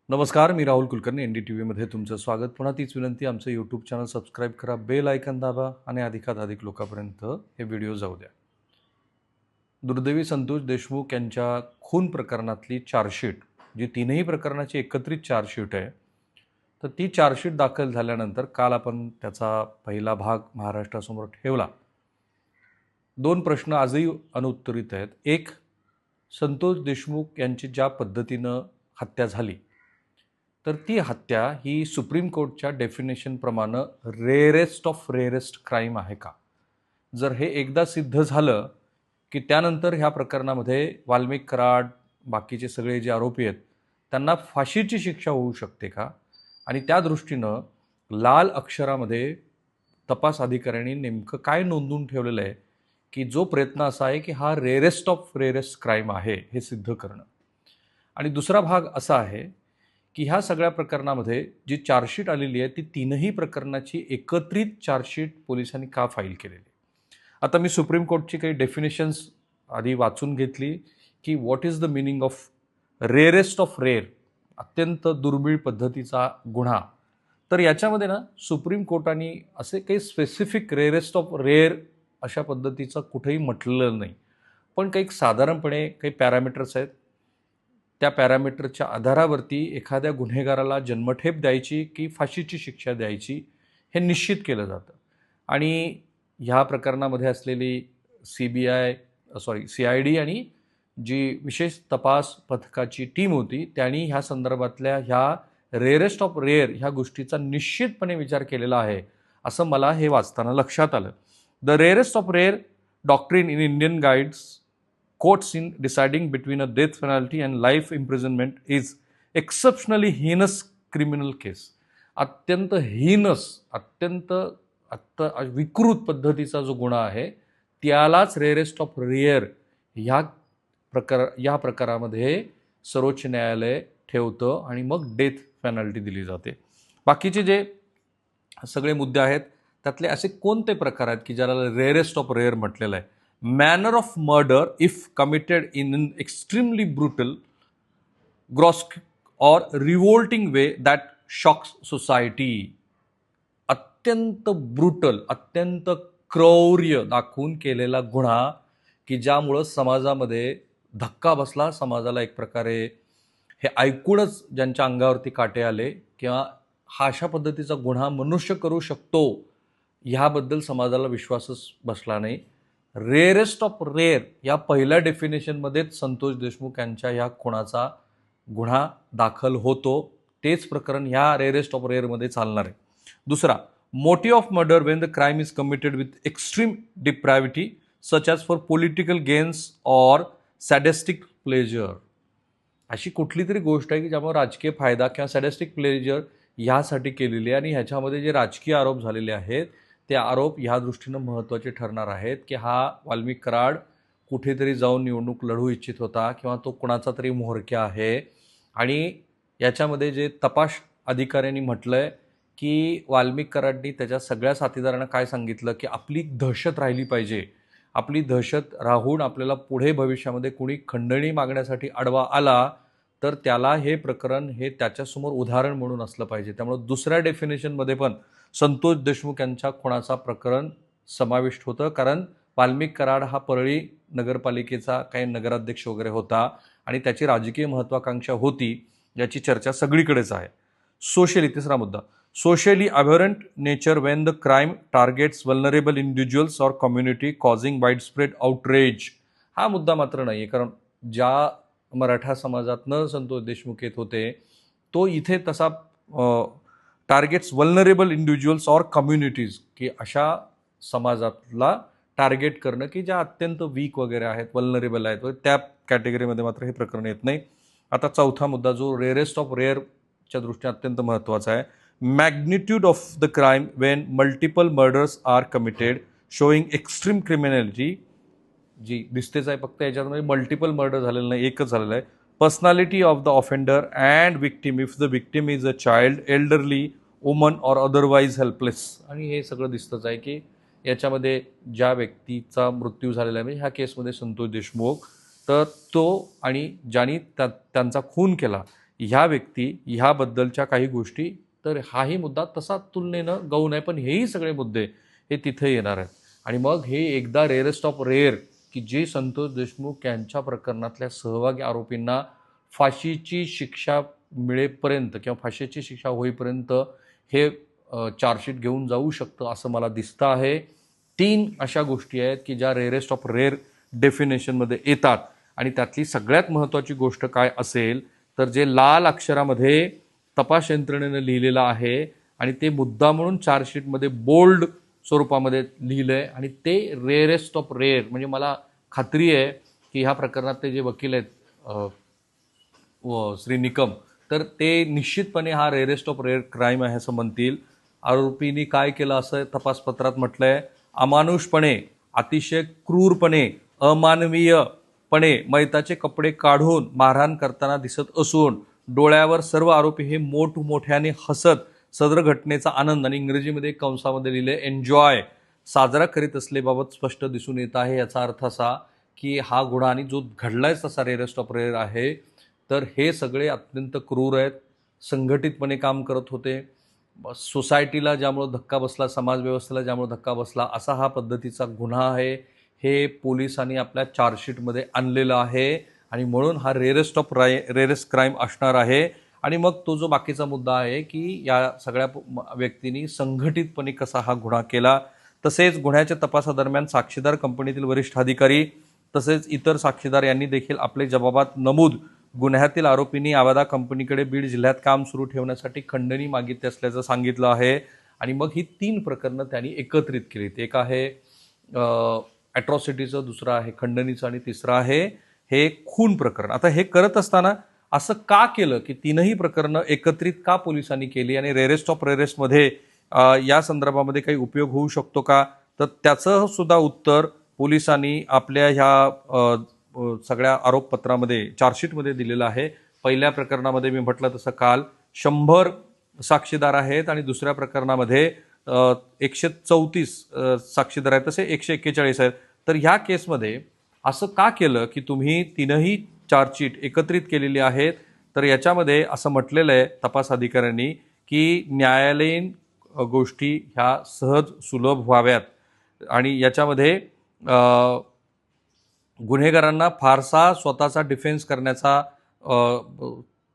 नमस्कार, मी राहुल कुलकर्णी. NDTVमध्ये तुमचं स्वागत. पुन्हा तीच विनंती, आमचं यूट्यूब चॅनल सबस्क्राईब करा, बेल आयकन दाबा आणि अधिकाधिक लोकांपर्यंत हे व्हिडिओ जाऊ द्या. दुर्दैवी संतोष देशमुख यांच्या खून प्रकरणातली चार्जशीट, जी तीनही प्रकरणाची एकत्रित चार्जशीट आहे, तर ती चार्जशीट दाखल झाल्यानंतर काल आपण त्याचा पहिला भाग महाराष्ट्रासमोर ठेवला. दोन प्रश्न आजही अनुत्तरित आहेत. एक, संतोष देशमुख यांची ज्या पद्धतीनं हत्या झाली, तर ती हत्या ही सुप्रीम कोर्टच्या डेफिनेशनप्रमाणे रेअरेस्ट ऑफ रेअरेस्ट क्राईम आहे का? जर हे एकदा सिद्ध झालं की त्यानंतर ह्या प्रकरणामध्ये वाल्मिक कराड, बाकीचे सगळे जे आरोपी आहेत, त्यांना फाशीची शिक्षा होऊ शकते का? आणि त्या दृष्टीनं लाल अक्षरामध्ये तपास अधिकाऱ्यांनी नेमकं काय नोंदवून ठेवलेलं आहे की जो प्रयत्न असा आहे की हा रेअरेस्ट ऑफ रेअरेस्ट क्राईम आहे हे सिद्ध करणं. आणि दुसरा भाग असा आहे की ह्या सगळ्या प्रकरणामध्ये जी चार्जशीट आलेली आहे ती तीनही प्रकरणाची एकत्रित चार्जशीट पोलिसांनी का फाईल केलेली. आता मी सुप्रीम कोर्टची काही डेफिनेशन्स आधी वाचून घेतली की what is the meaning of rarest of rare, अत्यंत दुर्मिळ पद्धतीचा गुन्हा. तर याच्यामध्ये ना सुप्रीम कोर्टाने असे काही स्पेसिफिक रेअरेस्ट ऑफ रेअर अशा पद्धतीचं कुठेही म्हटलेलं नाही, पण काही साधारणपणे काही पॅरामीटर्स आहेत. त्या पॅरामीटरच्या आधारावरती एखाद्या गुन्हेगाराला जन्मठेप द्यायची की फाशीची शिक्षा द्यायची हे निश्चित केलं जातं. आणि ह्या प्रकरणामध्ये असलेली CID आणि जी विशेष तपास पथकाची टीम होती त्यांनी ह्या संदर्भातल्या ह्या रेअरेस्ट ऑफ रेअर ह्या गोष्टीचा निश्चितपणे विचार केलेला आहे, असं मला हे वाचताना लक्षात आलं. The rarest of rare doctrine in Indian guides courts in deciding between a death penalty and life imprisonment is exceptionally heinous criminal case. अत्यंत हीनस, अत्यंत विकृत पद्धतीचा जो गुन्हा आहे त्यालाच रेअरेस्ट ऑफ रेअर ह्या प्रकारामध्ये सर्वोच्च न्यायालय ठेवतं आणि मग डेथ पेनल्टी दिली जाते. बाकीचे जे सगळे मुद्दे आहेत त्यातले असे कोणते प्रकार आहेत की ज्याला रेअरेस्ट ऑफ रेअर म्हटलेलं आहे? Manner of murder if committed in an extremely brutal, grotesque or revolting way that shocks society. अत्यंत ब्रुटल, अत्यंत क्रौर्य दाखवून केलेला गुन्हा की ज्यामुळं समाजामध्ये धक्का बसला, समाजाला एक प्रकारे हे ऐकूनच ज्यांच्या अंगावरती काटे आले किंवा हा अशा पद्धतीचा गुन्हा मनुष्य करू शकतो ह्याबद्दल समाजाला विश्वासच बसला नाही. रेअरेस्ट ऑफ रेअर या पहिल्या डेफिनेशनमध्येच संतोष देशमुख यांच्या ह्या खुनाचा गुन्हा दाखल होतो. तेच प्रकरण ह्या रेअरेस्ट ऑफ रेअरमध्ये चालणार आहे. दुसरा, motive of murder when the crime is committed with extreme depravity such as for political gains or sadistic pleasure. अशी कुठली तरी गोष्ट आहे की ज्यामुळे राजकीय फायदा किंवा सॅडिस्टिक प्लेजर ह्यासाठी केलेली आहे. आणि ह्याच्यामध्ये जे राजकीय आरोप झालेले आहेत ते आरोप ह्या दृष्टीनं महत्त्वाचे ठरणार आहेत की हा वाल्मिक कराड कुठेतरी जाऊन निवडणूक लढवू इच्छित होता किंवा तो कुणाचा तरी म्होरक्या आहे. आणि याच्यामध्ये जे तपास अधिकाऱ्यांनी म्हटलं आहे की वाल्मिक कराडनी त्याच्या सगळ्या साथीदारांना काय सांगितलं की आपली दहशत राहिली पाहिजे, आपली दहशत राहून आपल्याला पुढे भविष्यामध्ये कुणी खंडणी मागण्यासाठी अडवा आला तर त्याला हे प्रकरण हे त्याच्यासमोर उदाहरण म्हणून असलं पाहिजे. त्यामुळे दुसऱ्या डेफिनेशनमध्ये पण संतोष देशमुख यांच्या खुनाचा प्रकरण समाविष्ट होतं, कारण वाल्मिक कराड हा परळी नगरपालिकेचा काही नगराध्यक्ष वगैरे होता आणि त्याची राजकीय महत्त्वाकांक्षा होती, याची चर्चा सगळीकडेच आहे. सोशली, तिसरा मुद्दा, socially aberrant nature when the crime targets vulnerable individuals or community causing widespread outrage. हा मुद्दा मात्र नाही आहे, कारण ज्या मराठा समाजातनं संतोष देशमुख येत होते तो इथे तसा targets vulnerable individuals or communities की अशा समाजातला टार्गेट करणं की ज्या अत्यंत वीक वगैरे आहेत, वल्नरेबल आहेत, त्या कॅटेगरीमध्ये मात्र हे प्रकरण येत नाही. आता चौथा मुद्दा जो रेअरेस्ट ऑफ रेअरच्या दृष्टीने अत्यंत महत्त्वाचा आहे, magnitude of the crime when multiple murders are committed showing extreme criminality. जी दिसतेच आहे, फक्त याच्यामध्ये मल्टिपल मर्डर झालेलं नाही, एकच झालेलं आहे. Personality of the offender and victim if the victim is a child, elderly, woman or otherwise helpless. आणि हे सगळं दिसतंच आहे की याच्यामध्ये ज्या व्यक्तीचा मृत्यू झालेला आहे, म्हणजे ह्या केसमध्ये संतोष देशमुख, तर तो आणि ज्यांनी त्यांचा खून केला ह्या व्यक्ती ह्याबद्दलच्या काही गोष्टी, तर हाही मुद्दा तसा तुलनेनं गौण आहे, पण हेही सगळे मुद्दे हे तिथे येणार आहेत. आणि मग हे एकदा रेअरेस्ट ऑफ रेअर की जे संतोष देशमुख यांच्या प्रकरणातल्या सहभागी आरोपींना फाशीची शिक्षा मिळेपर्यंत किंवा फाशीची शिक्षा होईपर्यंत हे चार्जशीट घेऊन जाऊ शकतं असं मला दिसतं आहे. 3 अशा गोष्टी आहेत की ज्या रेअरेस्ट ऑफ रेअर डेफिनेशनमध्ये येतात. आणि त्यातली सगळ्यात महत्त्वाची गोष्ट काय असेल तर जे लाल अक्षरामध्ये तपास यंत्रणेनं लिहिलेलं आहे आणि ते मुद्दा म्हणून चार्जशीटमध्ये बोल्ड स्वरूपामध्ये लिहिलं आहे आणि ते रेअरेस्ट ऑफ रेअर, म्हणजे मला खात्री आहे की ह्या प्रकरणात ते जे वकील आहेत श्री निकम, तर ते निश्चितपणे हा रेअरेस्ट ऑफ रेअर क्राईम आहे असं म्हणतील. आरोपींनी काय केलं असं तपासपत्रात म्हटलंय, अमानुषपणे, अतिशय क्रूरपणे, अमानवीयपणे मैताचे कपडे काढून मारहाण करताना दिसत असून डोळ्यावर सर्व आरोपी हे मोठमोठ्याने हसत सदर घटनेचा आनंद, आणि इंग्रजीमध्ये कंसामध्ये लिहिले एन्जॉय, साजरा करीत असल्याबाबत स्पष्ट दिसून येत आहे. याचा अर्थ असा की हा गुन्हा आणि जो घडलाय तसा रेअरेस्ट ऑफ रेअर आहे, तर हे सगळे अत्यंत क्रूर आहेत, संघटितपणे काम करत होते, सोसायटीला ज्यामुळं धक्का बसला, समाज व्यवस्थेला ज्यामुळे धक्का बसला, असा हा पद्धतीचा गुन्हा आहे. हे पोलिसांनी आपल्या चार्जशीटमध्ये आणलेलं आहे आणि म्हणून हा रेअरेस्ट ऑफ रेअरेस्ट क्राईम असणार आहे. आणि मग तो जो बाकीचा मुद्दा आहे की या सगळ्या व्यक्तींनी संघटितपणे कसा हा गुन्हा केला, तसेच गुन्ह्याच्या तपासादरम्यान साक्षीदार, कंपनीतील वरिष्ठ अधिकारी तसेच इतर साक्षीदार यांनी देखील आपले जबाबात नमूद गुन्ह्यातील आरोपींनी आवादा कंपनीकडे बीड जिल्ह्यात काम सुरू ठेवण्यासाठी खंडणी मागितली असल्याचं सांगितलं आहे. आणि मग ही 3 प्रकरणं त्यांनी एकत्रित केलीत. एक आहे ॲट्रॉसिटीचं, दुसरं आहे खंडणीचं आणि तिसरं आहे हे खून प्रकरण. आता हे करत असताना असं का केलं की 3ही प्रकरणं एकत्रित का पोलिसांनी केली आणि रेअरेस्ट ऑफ रेअरेस्टमध्ये या संदर्भामध्ये काही उपयोग होऊ शकतो का, तर त्याचं सुद्धा उत्तर पोलिसांनी आपल्या ह्या सगळ्या आरोपपत्रामध्ये चार्जशीटमध्ये दिलेलं आहे. पहिल्या प्रकरणामध्ये मी म्हटलं तसं काल 100 साक्षीदार आहेत आणि दुसऱ्या प्रकरणामध्ये 134 साक्षीदार आहेत, तसे 141 आहेत. तर ह्या केसमध्ये असं का केलं की तुम्ही 3ही चार्जशीट एकत्रित केलेली आहेत, तर याच्यामध्ये असं म्हटलेलं आहे तपास अधिकाऱ्यांनी की न्यायालयीन गोष्टी ह्या सहज सुलभ व्हाव्यात आणि याच्यामध्ये गुन्हेगारांना फारसा स्वतःचा डिफेन्स करण्याचा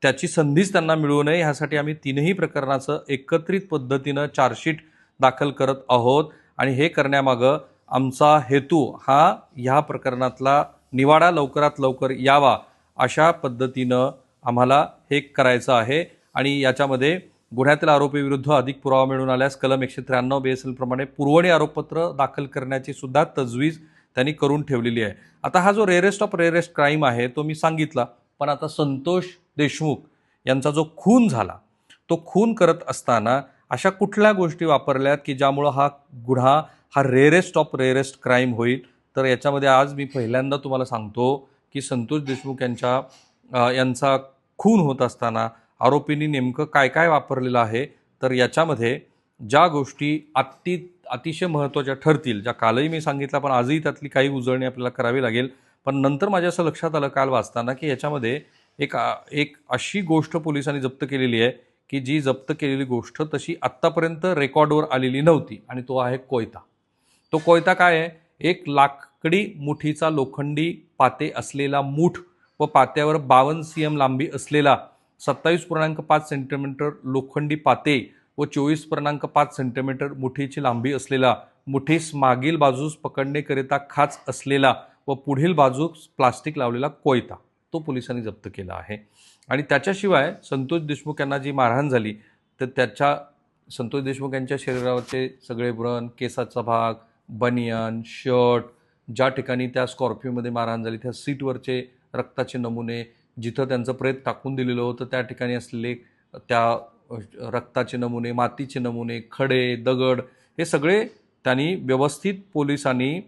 त्याची संधीच त्यांना मिळू नये, ह्यासाठी आम्ही 3ही प्रकरणाचं एकत्रित पद्धतीनं चार्जशीट दाखल करत आहोत. आणि हे करण्यामागं आमचा हेतू हा ह्या प्रकरणातला निवाडा लवकरात लवकर यावा अशा पद्धतीनं आम्हाला हे करायचं आहे. आणि याच्यामध्ये गुन्ह्यातील आरोपीविरुद्ध अधिक पुरावा मिळून आल्यास कलम 193 BSL प्रमाणे पुरवणी आरोपपत्र दाखल करण्याची सुद्धा तजवीज त्यांनी करून ठेवलेली आहे. आता हा जो रेअरेस्ट ऑफ रेअरेस्ट क्राईम आहे तो मी सांगितला, पण आता संतोष देशमुख यांचा जो खून झाला, तो खून करत असताना अशा कुठल्या गोष्टी वापरल्यात की ज्यामुळं हा गुन्हा हा रेअरेस्ट ऑफ रेअरेस्ट क्राईम होईल, तर याच्यामध्ये आज मी पहिल्यांदा तुम्हाला सांगतो की संतोष देशमुख यांचा खून होत असताना आरोपींनी नेमकं काय काय वापरलेलं आहे. तर याच्यामध्ये ज्या गोष्टी अतिशय महत्त्वाच्या ठरतील, ज्या कालही मी सांगितलं पण आजही त्यातली काही उजळणी आपल्याला करावी लागेल, पण नंतर माझ्या असं लक्षात आलं काल वाचताना की याच्यामध्ये एक अशी गोष्ट पोलिसांनी जप्त केलेली आहे की जी जप्त केलेली गोष्ट तशी आत्तापर्यंत रेकॉर्डवर आलेली नव्हती, आणि तो आहे कोयता. तो कोयता काय आहे, एक लाकडी मुठीचा लोखंडी पाते असलेला मूठ व पात्यावर 52 cm लांबी असलेला 27.5 सेंटीमीटर लोखंडी पाते व 24.5 सेंटीमीटर मुठीची लांबी असलेला, मुठीस मागील बाजूस पकडणेकरिता खाच असलेला व पुढील बाजूस प्लास्टिक लावलेला कोयता, तो पोलिसांनी जप्त केला आहे. आणि त्याच्याशिवाय संतोष देशमुख यांना जी मारहाण झाली, तर संतोष देशमुख यांच्या शरीरावरचे सगळे व्रण, केसाचा भाग, बनियान, शर्ट, ज्या ठिकाणी त्या स्कॉर्पिओमध्ये मारहाण झाली त्या सीटवरचे रक्ताचे नमुने, जिथं त्यांचं प्रेत टाकून दिलेलं होतं त्या ठिकाणी असलेले त्या रक्ताचे नमुने, मातीचे नमुने, खडे, दगड, हे सगळे त्यांनी व्यवस्थित पोलिसांनी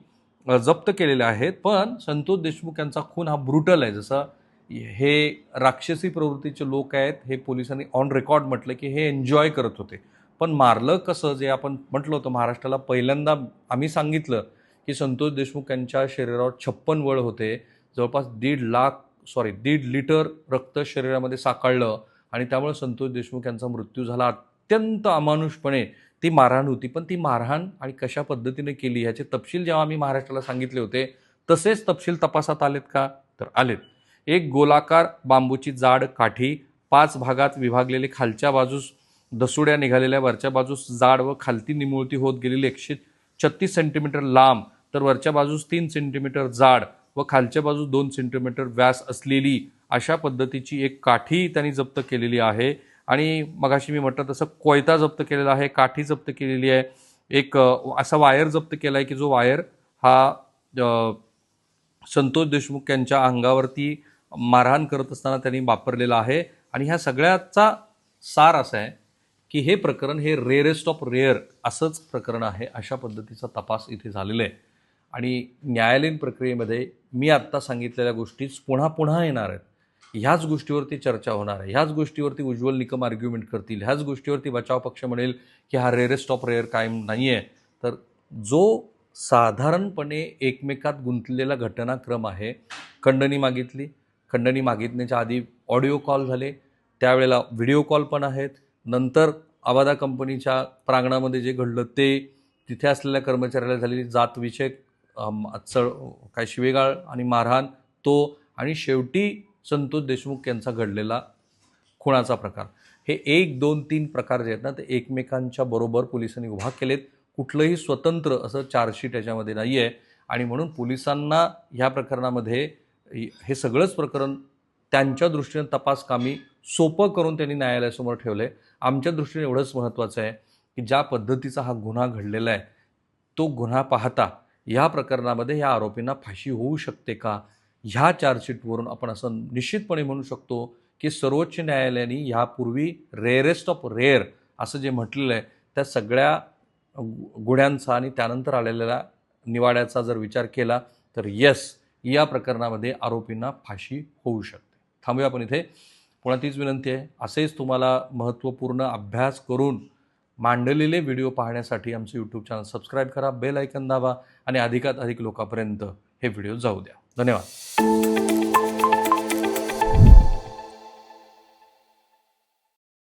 जप्त केलेले आहेत. पण संतोष देशमुख यांचा खून हा ब्रुटल आहे. जसं हे राक्षसी प्रवृत्तीचे लोक आहेत, हे पोलिसांनी ऑन रेकॉर्ड म्हटलं की हे एन्जॉय करत होते. पण मारलं कसं, जे आपण म्हटलं होतं महाराष्ट्राला पहिल्यांदा आम्ही सांगितलं की संतोष देशमुख यांच्या शरीरावर 56 वळ होते, जवळपास 1.5 लाख 1.5 लिटर रक्त शरीरामध्ये साकाळलं आणि त्यामुळे संतोष देशमुख यांचा मृत्यू झाला. अत्यंत अमानुषपणे ती मारहाण होती. पण ती मारहाण आणि कशा पद्धतीने केली ह्याचे तपशील जेव्हा आम्ही महाराष्ट्राला सांगितले होते तसेच तपशील तपासात आलेत का? तर आलेत. एक गोलाकार बांबूची जाड काठी, 5 भागात विभागलेली, खालच्या बाजूस दसुड्या निघालेल्या, वरच्या बाजूस जाड व खालती निमुळती होत गेलेली 136 सेंटीमीटर लांब, तर वरच्या बाजूस 3 सेंटीमीटर जाड व खालच्या बाजूस 2 सेंटीमीटर व्यास असलेली अशा पद्धतीची एक काठी त्यांनी जप्त केलेली आहे. आणि मगाशी मी म्हटलं तसं कोयता जप्त केलेला आहे, काठी जप्त केलेली आहे, एक असा वायर जप्त केला आहे की जो वायर हा संतोष देशमुख यांच्या अंगावरती मारहाण करत असताना त्यांनी वापरलेला आहे. आणि ह्या सगळ्याचा सार असा आहे की हे प्रकरण हे रेअरेस्ट ऑफ रेअर असंच प्रकरण आहे. अशा पद्धतीचा तपास इथे झालेला आहे. आणि न्यायालयीन प्रक्रियेमध्ये मी आत्ता सांगितलेल्या गोष्टीच पुन्हा पुन्हा येणार आहेत. ह्याच गोष्टीवरती चर्चा होणार आहे, ह्याच गोष्टीवरती उज्ज्वल निकम आर्ग्युमेंट करतील, ह्याच गोष्टीवरती बचाव पक्ष म्हणेल की हा रेअरेस्ट ऑफ रेअर कायम नाही आहे. तर जो साधारणपणे एकमेकात गुंतलेला घटनाक्रम आहे, खंडणी मागितली, खंडणी मागितण्याच्या आधी ऑडिओ कॉल झाले, त्यावेळेला व्हिडिओ कॉल पण आहेत, नंतर आवादा कंपनीच्या प्रांगणामध्ये जे घडलं ते, तिथे असलेल्या कर्मचाऱ्याला झालेली जातविषयक काय शिवेगाळ आणि मारहाण तो, आणि शेवटी संतोष देशमुख यांचा घडलेला खुनाचा प्रकार, हे 1, 2, 3 प्रकार जे आहेत ना ते एकमेकांच्या बरोबर पोलिसांनी उभा केलेत. कुठलंही स्वतंत्र असं चार्जशीट याच्यामध्ये नाही आहे. आणि म्हणून पोलिसांना ह्या प्रकरणामध्ये हे सगळंच प्रकरण त्यांच्या दृष्टीने तपास कामी सोपं करून त्यांनी न्यायालयासमोर ठेवलं आहे. आमच्या दृष्टीने एवढंच महत्त्वाचं आहे की ज्या पद्धतीचा हा गुन्हा घडलेला आहे तो गुन्हा पाहता ह्या प्रकरणामध्ये ह्या आरोपींना फाशी होऊ शकते का, ह्या चार्जशीटवरून आपण असं निश्चितपणे म्हणू शकतो की सर्वोच्च न्यायालयाने ह्यापूर्वी रेअरेस्ट ऑफ रेअर असं जे म्हटलेलं आहे त्या सगळ्या गुन्ह्यांचा आणि त्यानंतर आलेल्या निवाड्याचा जर विचार केला तर येस, या प्रकरणामध्ये आरोपींना फाशी होऊ शकते. थांबूया आपण इथे. पुन्हा तीच विनंती आहे, असेच तुम्हाला महत्त्वपूर्ण अभ्यास करून मांडलेले व्हिडिओ पाहण्यासाठी आमचं यूट्यूब चॅनल सबस्क्राईब करा, बेल आयकन दाबा आणि अधिकात अधिक लोकांपर्यंत हे व्हिडिओ जाऊ द्या. धन्यवाद.